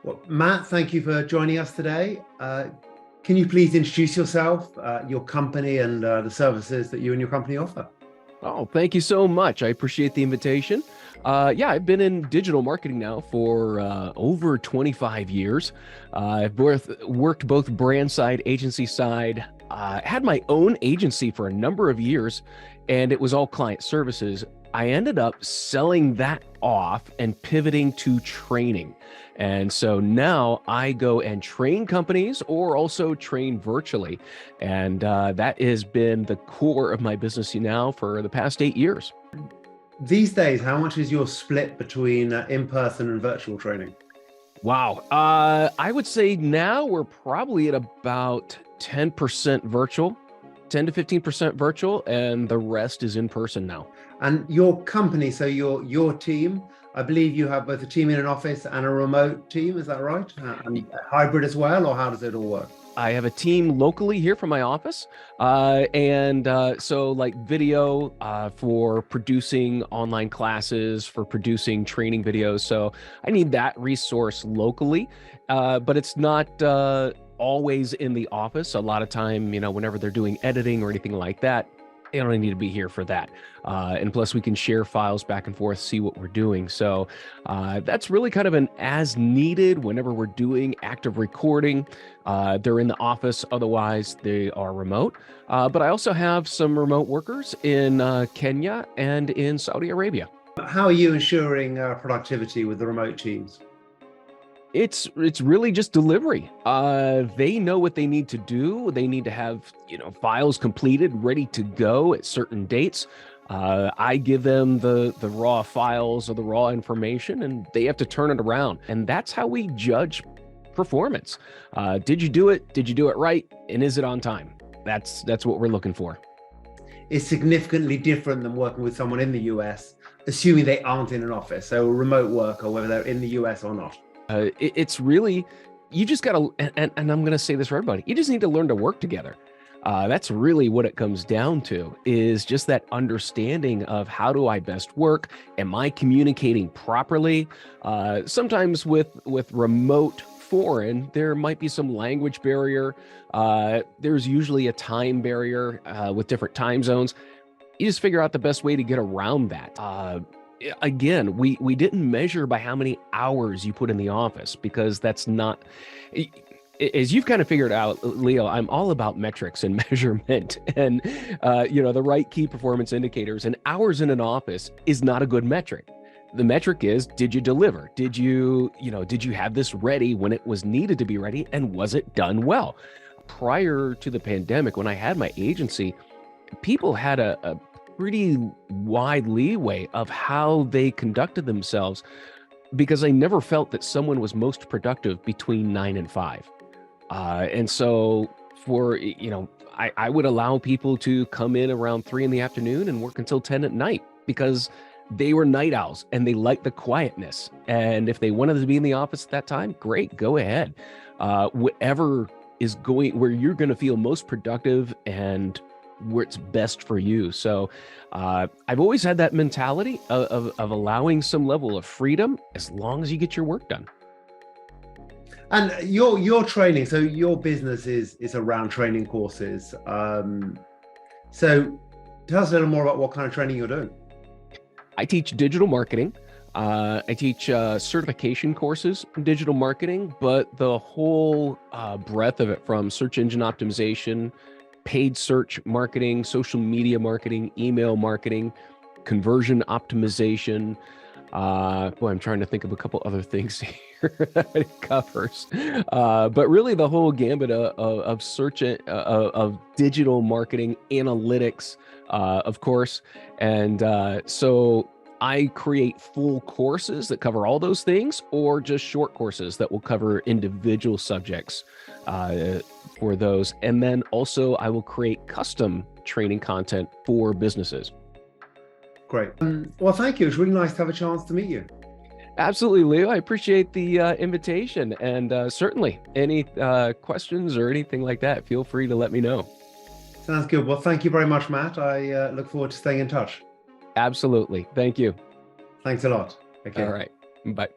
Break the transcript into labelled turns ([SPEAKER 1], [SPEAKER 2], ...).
[SPEAKER 1] Well, Matt, thank you for joining us today. Can you please introduce yourself, your company, and the services that you and your company offer?
[SPEAKER 2] Oh, thank you so much. I appreciate the invitation. Yeah, I've been in digital marketing now for over 25 years. I've worked both brand side, agency side, had my own agency for a number of years, and it was all client services. I ended up selling that off and pivoting to training. And so now I go and train companies or also train virtually. And that has been the core of my business now for the past 8 years.
[SPEAKER 1] These days, how much is your split between in-person and virtual training?
[SPEAKER 2] Wow. I would say now we're probably at about 10% virtual, 10 to 15% virtual, and the rest is in person now.
[SPEAKER 1] And your company, so your team, I believe you have both a team in an office and a remote team, is that right? And hybrid as well, or how does it all work?
[SPEAKER 2] I have a team locally here from my office, so like video for producing online classes, for producing training videos. So I need that resource locally, but it's not always in the office. A lot of time, whenever they're doing editing or anything like that, they don't need to be here for that. And plus, we can share files back and forth, see what we're doing. So that's really kind of an as needed whenever we're doing active recording. They're in the office, otherwise, they are remote. But I also have some remote workers in Kenya and in Saudi Arabia.
[SPEAKER 1] How are you ensuring productivity with the remote teams?
[SPEAKER 2] It's really just delivery. They know what they need to do. They need to have, files completed, ready to go at certain dates. I give them the raw files or the raw information, and they have to turn it around. And that's how we judge performance. Did you do it? Did you do it right? And is it on time? That's what we're looking for.
[SPEAKER 1] Is significantly different than working with someone in the US, assuming they aren't in an office, so remote work, or whether they're in the US or not.
[SPEAKER 2] It's really, you just got to, and I'm going to say this for everybody, you just need to learn to work together. That's really what it comes down to, is just that understanding of how do I best work? Am I communicating properly? Sometimes with remote foreign, there might be some language barrier. There's usually a time barrier with different time zones. You just figure out the best way to get around that. Again, we didn't measure by how many hours you put in the office, because that's not, as you've kind of figured out, Leo, I'm all about metrics and measurement and the right key performance indicators, and hours in an office is not a good metric. The metric is, did you deliver? Did you have this ready when it was needed to be ready, and was it done well? Prior to the pandemic, when I had my agency, people had a pretty wide leeway of how they conducted themselves, because I never felt that someone was most productive between 9 and 5. And so I would allow people to come in around 3 in the afternoon and work until 10 at night, because they were night owls and they liked the quietness. And if they wanted to be in the office at that time, great, go ahead. Whatever is going where you're going to feel most productive and where it's best for you. So I've always had that mentality of allowing some level of freedom as long as you get your work done.
[SPEAKER 1] And your training, so your business is around training courses. So tell us a little more about what kind of training you're doing.
[SPEAKER 2] I teach digital marketing. I teach certification courses in digital marketing, but the whole breadth of it, from search engine optimization, paid search marketing, social media marketing, email marketing, conversion optimization. I'm trying to think of a couple other things here that it covers. But really the whole gambit of search, of digital marketing, analytics, of course. And so I create full courses that cover all those things, or just short courses that will cover individual subjects for those. And then also I will create custom training content for businesses.
[SPEAKER 1] Great. Well, thank you. It's really nice to have a chance to meet you.
[SPEAKER 2] Absolutely, Leo. I appreciate the invitation. And certainly any questions or anything like that, feel free to let me know.
[SPEAKER 1] Sounds good. Well, thank you very much, Matt. I look forward to staying in touch.
[SPEAKER 2] Absolutely. Thank you.
[SPEAKER 1] Thanks a lot. Okay.
[SPEAKER 2] All right. Bye.